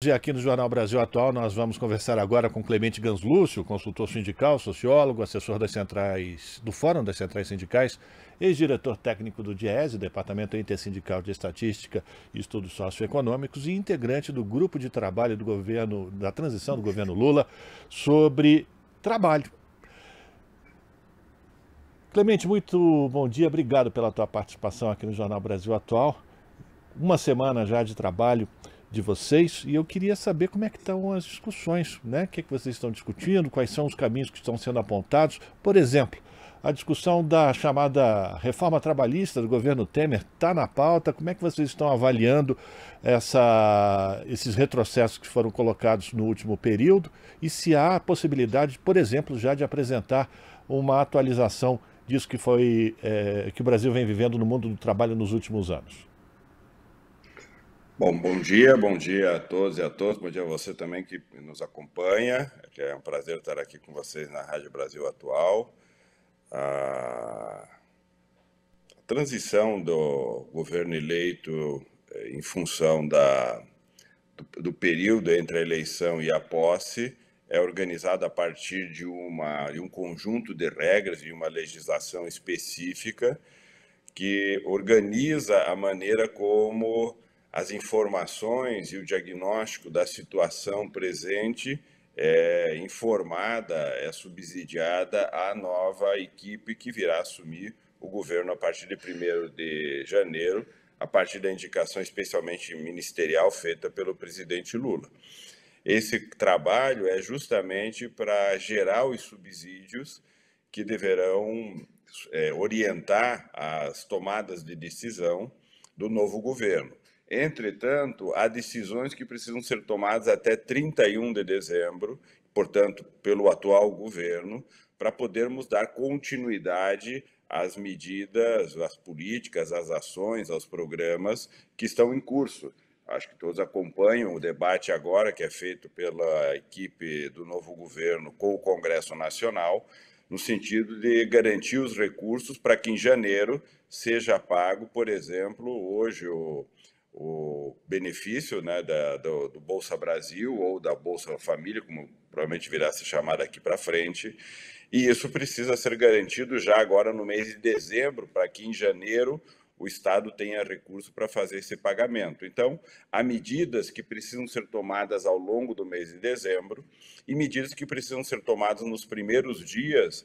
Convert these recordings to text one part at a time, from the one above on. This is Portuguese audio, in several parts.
E aqui no Jornal Brasil Atual, nós vamos conversar agora com Clemente Ganslúcio, consultor sindical, sociólogo, assessor das centrais, do Fórum das Centrais Sindicais, ex-diretor técnico do DIESE, Departamento Intersindical de Estatística e Estudos Socioeconômicos, e integrante do grupo de trabalho do governo, da transição do governo Lula sobre trabalho. Clemente, muito bom dia, obrigado pela tua participação aqui no Jornal Brasil Atual. Uma semana já de trabalho de vocês e eu queria saber como é que estão as discussões, né? O que é que vocês estão discutindo, quais são os caminhos que estão sendo apontados. Por exemplo, a discussão da chamada reforma trabalhista do governo Temer está na pauta. Como é que vocês estão avaliando esses retrocessos que foram colocados no último período e se há a possibilidade, por exemplo, já de apresentar uma atualização disso que que o Brasil vem vivendo no mundo do trabalho nos últimos anos? Bom dia a todos e a todas, bom dia a você também que nos acompanha, é um prazer estar aqui com vocês na Rádio Brasil Atual. A transição do governo eleito em função do período entre a eleição e a posse é organizada a partir de um conjunto de regras e uma legislação específica que organiza a maneira como as informações e o diagnóstico da situação presente é informada, é subsidiada à nova equipe que virá assumir o governo a partir de 1º de janeiro, a partir da indicação especialmente ministerial feita pelo presidente Lula. Esse trabalho é justamente para gerar os subsídios que deverão orientar as tomadas de decisão do novo governo. Entretanto, há decisões que precisam ser tomadas até 31 de dezembro, portanto, pelo atual governo, para podermos dar continuidade às medidas, às políticas, às ações, aos programas que estão em curso. Acho que todos acompanham o debate agora, que é feito pela equipe do novo governo com o Congresso Nacional, no sentido de garantir os recursos para que em janeiro seja pago, por exemplo, hoje o benefício, né, do Bolsa Brasil ou da Bolsa Família, como provavelmente virá a ser chamada aqui para frente, e isso precisa ser garantido já agora no mês de dezembro, para que em janeiro o Estado tenha recurso para fazer esse pagamento. Então, há medidas que precisam ser tomadas ao longo do mês de dezembro e medidas que precisam ser tomadas nos primeiros dias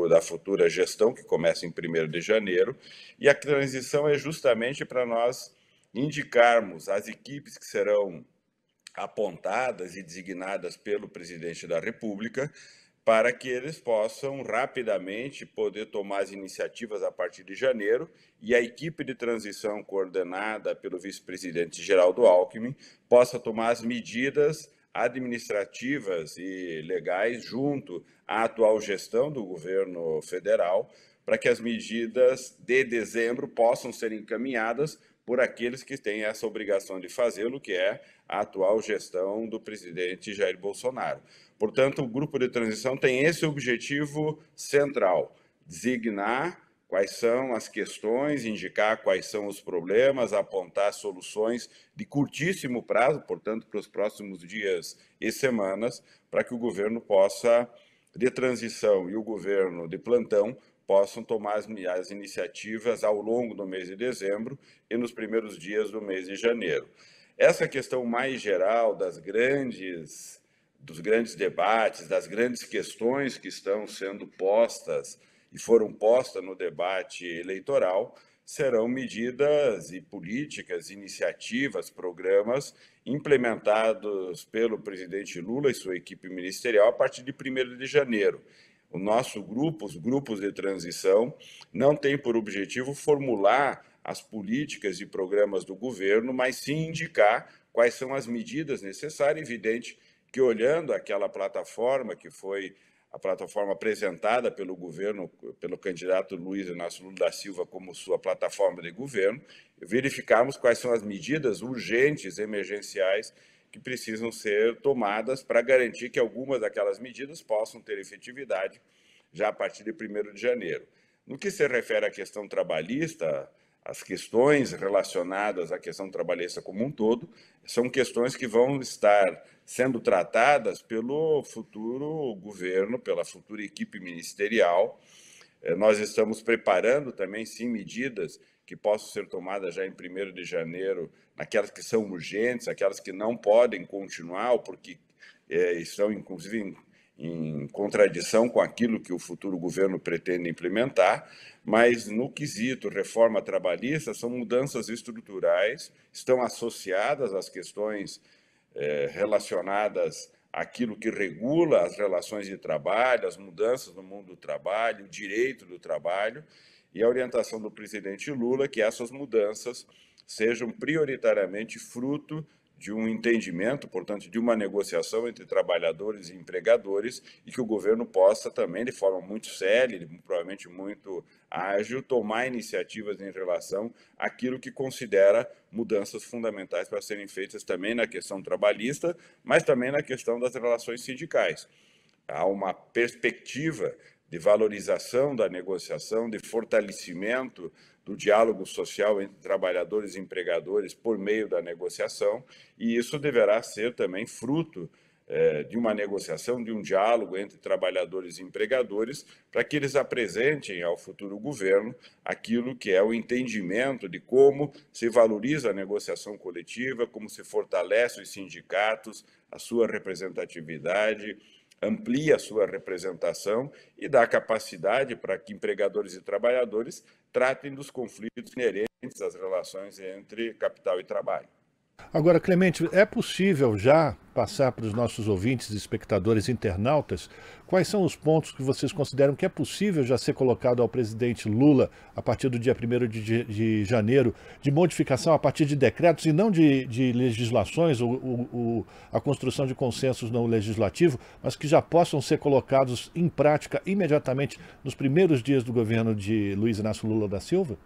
da futura gestão, que começa em 1º de janeiro, e a transição é justamente para nós indicarmos as equipes que serão apontadas e designadas pelo presidente da República para que eles possam rapidamente poder tomar as iniciativas a partir de janeiro e a equipe de transição coordenada pelo vice-presidente Geraldo Alckmin possa tomar as medidas administrativas e legais junto à atual gestão do governo federal para que as medidas de dezembro possam ser encaminhadas por aqueles que têm essa obrigação de fazê-lo, que é a atual gestão do presidente Jair Bolsonaro. Portanto, o grupo de transição tem esse objetivo central: designar quais são as questões, indicar quais são os problemas, apontar soluções de curtíssimo prazo, portanto, para os próximos dias e semanas, para que o governo de transição e o governo de plantão possam tomar as iniciativas ao longo do mês de dezembro e nos primeiros dias do mês de janeiro. Essa questão mais geral dos grandes debates, das grandes questões que estão sendo postas e foram postas no debate eleitoral, serão medidas e políticas, iniciativas, programas implementados pelo presidente Lula e sua equipe ministerial a partir de 1º de janeiro. O nosso grupo, os grupos de transição, não tem por objetivo formular as políticas e programas do governo, mas sim indicar quais são as medidas necessárias. Evidente que, olhando aquela plataforma que foi a plataforma apresentada pelo governo, pelo candidato Luiz Inácio Lula da Silva como sua plataforma de governo, verificarmos quais são as medidas urgentes, emergenciais, que precisam ser tomadas para garantir que algumas daquelas medidas possam ter efetividade já a partir de 1º de janeiro. No que se refere à questão trabalhista, as questões relacionadas à questão trabalhista como um todo são questões que vão estar sendo tratadas pelo futuro governo, pela futura equipe ministerial. Nós estamos preparando também, sim, medidas que possam ser tomadas já em 1º de janeiro, naquelas que são urgentes, aquelas que não podem continuar, ou porque estão, inclusive, em contradição com aquilo que o futuro governo pretende implementar, mas no quesito reforma trabalhista são mudanças estruturais, estão associadas às questões relacionadas àquilo que regula as relações de trabalho, as mudanças no mundo do trabalho, o direito do trabalho, e a orientação do presidente Lula que essas mudanças sejam prioritariamente fruto de um entendimento, portanto, de uma negociação entre trabalhadores e empregadores, e que o governo possa também, de forma muito séria, provavelmente muito ágil, tomar iniciativas em relação àquilo que considera mudanças fundamentais para serem feitas também na questão trabalhista, mas também na questão das relações sindicais. Há uma perspectiva de valorização da negociação, de fortalecimento do diálogo social entre trabalhadores e empregadores por meio da negociação, e isso deverá ser também fruto de uma negociação, de um diálogo entre trabalhadores e empregadores, para que eles apresentem ao futuro governo aquilo que é o entendimento de como se valoriza a negociação coletiva, como se fortalece os sindicatos, a sua representatividade, amplia a sua representação e dá capacidade para que empregadores e trabalhadores tratem dos conflitos inerentes às relações entre capital e trabalho. Agora, Clemente, é possível já passar para os nossos ouvintes, espectadores, internautas, quais são os pontos que vocês consideram que é possível já ser colocado ao presidente Lula a partir do dia 1º de janeiro, de modificação a partir de decretos e não de legislações ou a construção de consensos no legislativo, mas que já possam ser colocados em prática imediatamente nos primeiros dias do governo de Luiz Inácio Lula da Silva?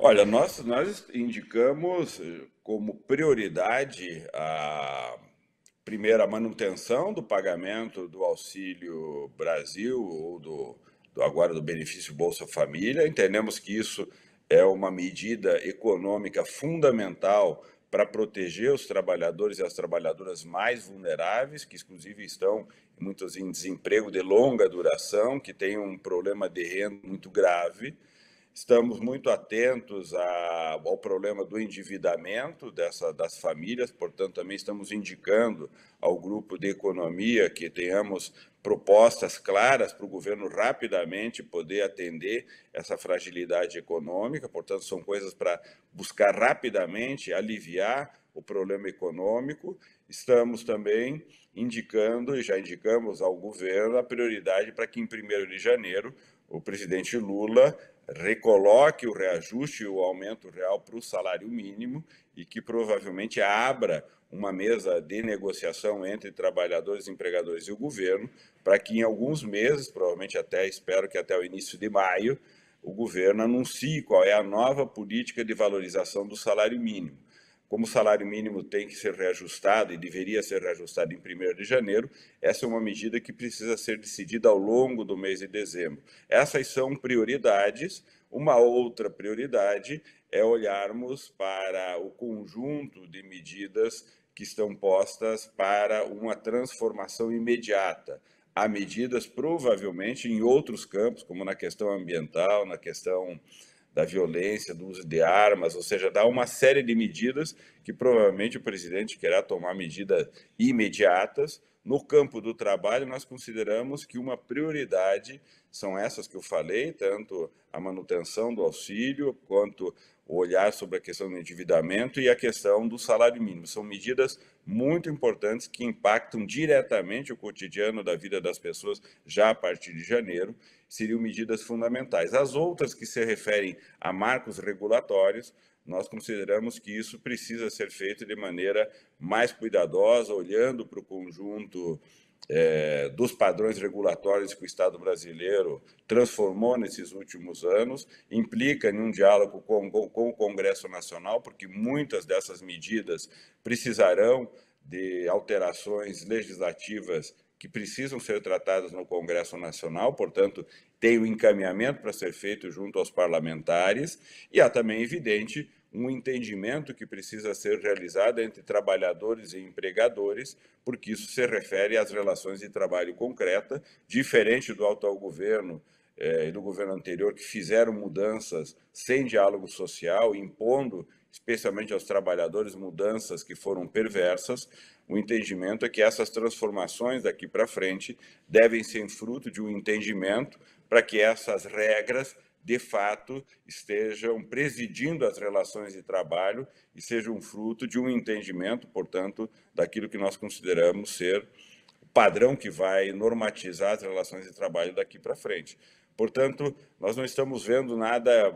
Olha, nós indicamos como prioridade primeiro, a manutenção do pagamento do Auxílio Brasil ou agora do benefício Bolsa Família. Entendemos que isso é uma medida econômica fundamental para proteger os trabalhadores e as trabalhadoras mais vulneráveis, que inclusive estão muitos em desemprego de longa duração, que têm um problema de renda muito grave. Estamos muito atentos ao problema do endividamento das famílias, portanto, também estamos indicando ao grupo de economia que tenhamos propostas claras para o governo rapidamente poder atender essa fragilidade econômica, portanto, são coisas para buscar rapidamente aliviar o problema econômico. Estamos também indicando, e já indicamos ao governo, a prioridade para que em 1º de janeiro o presidente Lula recoloque o reajuste e o aumento real para o salário mínimo e que provavelmente abra uma mesa de negociação entre trabalhadores, empregadores e o governo, para que em alguns meses, provavelmente espero que até o início de maio, o governo anuncie qual é a nova política de valorização do salário mínimo. Como o salário mínimo tem que ser reajustado e deveria ser reajustado em 1º de janeiro, essa é uma medida que precisa ser decidida ao longo do mês de dezembro. Essas são prioridades. Uma outra prioridade é olharmos para o conjunto de medidas que estão postas para uma transformação imediata. Há medidas, provavelmente, em outros campos, como na questão ambiental, na questão da violência, do uso de armas, ou seja, dá uma série de medidas que provavelmente o presidente querá tomar medidas imediatas. No campo do trabalho, nós consideramos que uma prioridade são essas que eu falei, tanto a manutenção do auxílio, quanto o olhar sobre a questão do endividamento e a questão do salário mínimo. São medidas muito importantes que impactam diretamente o cotidiano da vida das pessoas já a partir de janeiro, seriam medidas fundamentais. As outras que se referem a marcos regulatórios, nós consideramos que isso precisa ser feito de maneira mais cuidadosa, olhando para o conjunto dos padrões regulatórios que o Estado brasileiro transformou nesses últimos anos, implica em um diálogo com o Congresso Nacional, porque muitas dessas medidas precisarão de alterações legislativas que precisam ser tratadas no Congresso Nacional, portanto, tem o encaminhamento para ser feito junto aos parlamentares, e há também, evidente, um entendimento que precisa ser realizado entre trabalhadores e empregadores, porque isso se refere às relações de trabalho concreta, diferente do atual governo e do governo anterior, que fizeram mudanças sem diálogo social, impondo, especialmente aos trabalhadores, mudanças que foram perversas. O entendimento é que essas transformações daqui para frente devem ser fruto de um entendimento para que essas regras de fato, estejam presidindo as relações de trabalho e sejam fruto de um entendimento, portanto, daquilo que nós consideramos ser o padrão que vai normatizar as relações de trabalho daqui para frente. Portanto, nós não estamos vendo nada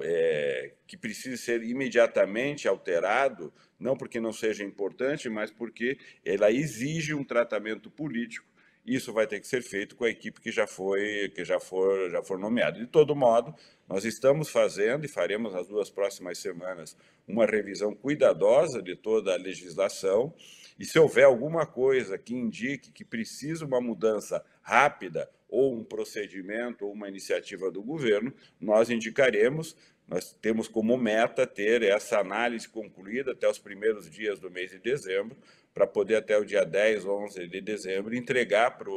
que precise ser imediatamente alterado, não porque não seja importante, mas porque ela exige um tratamento político. Isso vai ter que ser feito com a equipe que já for nomeada. De todo modo, nós estamos fazendo e faremos nas 2 próximas semanas uma revisão cuidadosa de toda a legislação, e se houver alguma coisa que indique que precisa uma mudança rápida ou um procedimento ou uma iniciativa do governo, nós indicaremos. Nós temos como meta ter essa análise concluída até os primeiros dias do mês de dezembro, para poder, até o dia 10 ou 11 de dezembro, entregar para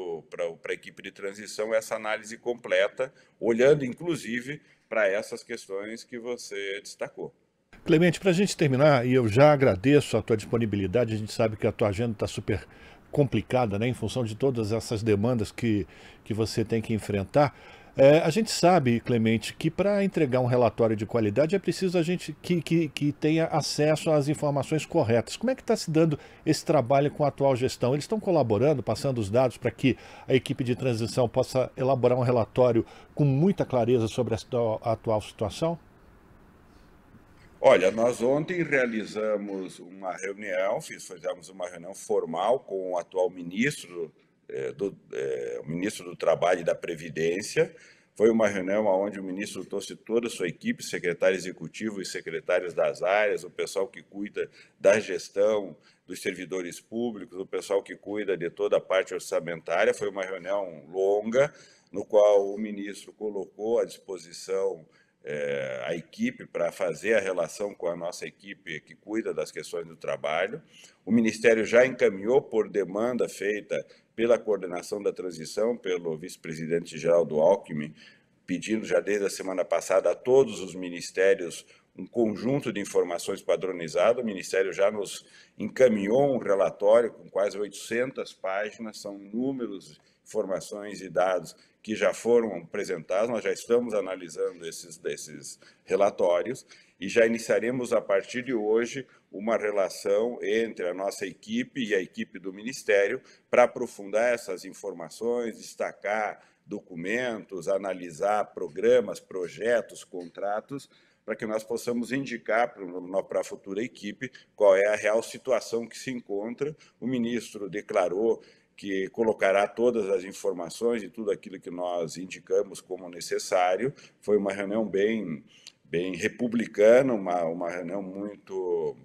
a equipe de transição essa análise completa, olhando, inclusive, para essas questões que você destacou. Clemente, para a gente terminar, e eu já agradeço a tua disponibilidade, a gente sabe que a tua agenda está super complicada, né, em função de todas essas demandas que você tem que enfrentar. A gente sabe, Clemente, que para entregar um relatório de qualidade é preciso a gente que tenha acesso às informações corretas. Como é que está se dando esse trabalho com a atual gestão? Eles estão colaborando, passando os dados para que a equipe de transição possa elaborar um relatório com muita clareza sobre a atual situação? Olha, nós ontem realizamos uma reunião, fizemos uma reunião formal com o atual ministro, o ministro do Trabalho e da Previdência. Foi uma reunião onde o ministro trouxe toda a sua equipe, secretário executivo e secretários das áreas, o pessoal que cuida da gestão dos servidores públicos, o pessoal que cuida de toda a parte orçamentária. Foi uma reunião longa, no qual o ministro colocou à disposição a equipe para fazer a relação com a nossa equipe que cuida das questões do trabalho. O Ministério já encaminhou, por demanda feita pela coordenação da transição, pelo vice-presidente Geraldo Alckmin, pedindo já desde a semana passada a todos os ministérios um conjunto de informações padronizadas. O Ministério já nos encaminhou um relatório com quase 800 páginas, são números, informações e dados que já foram apresentados. Nós já estamos analisando desses relatórios e já iniciaremos, a partir de hoje, uma relação entre a nossa equipe e a equipe do Ministério para aprofundar essas informações, destacar documentos, analisar programas, projetos, contratos, para que nós possamos indicar para a futura equipe qual é a real situação que se encontra. O ministro declarou que colocará todas as informações e tudo aquilo que nós indicamos como necessário. Foi uma reunião bem republicana, uma reunião muito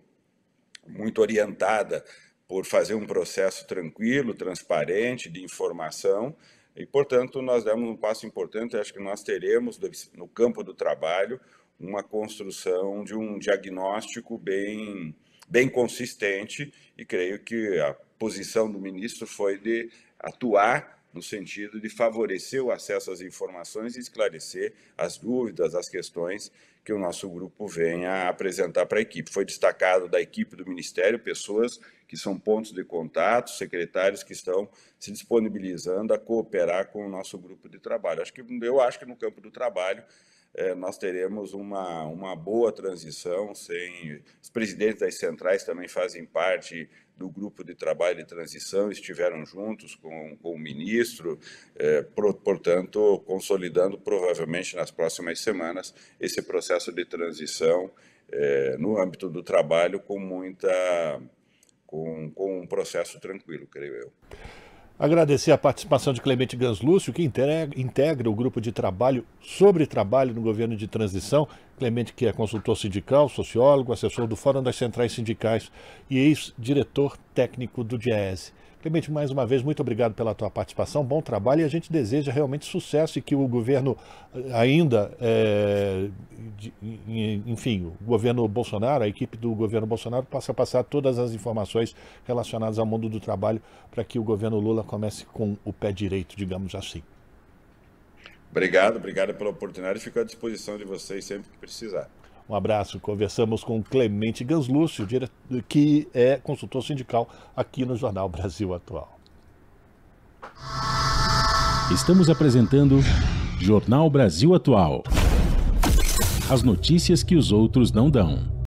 orientada por fazer um processo tranquilo, transparente, de informação, e, portanto, nós demos um passo importante. Acho que nós teremos, no campo do trabalho, uma construção de um diagnóstico bem consistente, e creio que a posição do ministro foi de atuar no sentido de favorecer o acesso às informações e esclarecer as dúvidas, as questões que o nosso grupo venha a apresentar para a equipe. Foi destacado da equipe do Ministério pessoas que são pontos de contato, secretários que estão se disponibilizando a cooperar com o nosso grupo de trabalho. Eu acho que no campo do trabalho nós teremos uma boa transição. Os presidentes das centrais também fazem parte do grupo de trabalho de transição, estiveram juntos com o ministro, portanto, consolidando provavelmente nas próximas semanas esse processo de transição no âmbito do trabalho com um processo tranquilo, creio eu. Agradecer a participação de Clemente Ganslúcio, que integra o grupo de trabalho sobre trabalho no governo de transição, Clemente, que é consultor sindical, sociólogo, assessor do Fórum das Centrais Sindicais e ex-diretor técnico do DIEESE. Clemente, mais uma vez, muito obrigado pela tua participação, bom trabalho, e a gente deseja realmente sucesso e que o governo ainda, enfim, o governo Bolsonaro, a equipe do governo Bolsonaro possa passar todas as informações relacionadas ao mundo do trabalho para que o governo Lula comece com o pé direito, digamos assim. Obrigado pela oportunidade, fico à disposição de vocês sempre que precisar. Um abraço. Conversamos com Clemente Ganslúcio, que é consultor sindical aqui no Jornal Brasil Atual. Estamos apresentando Jornal Brasil Atual. As notícias que os outros não dão.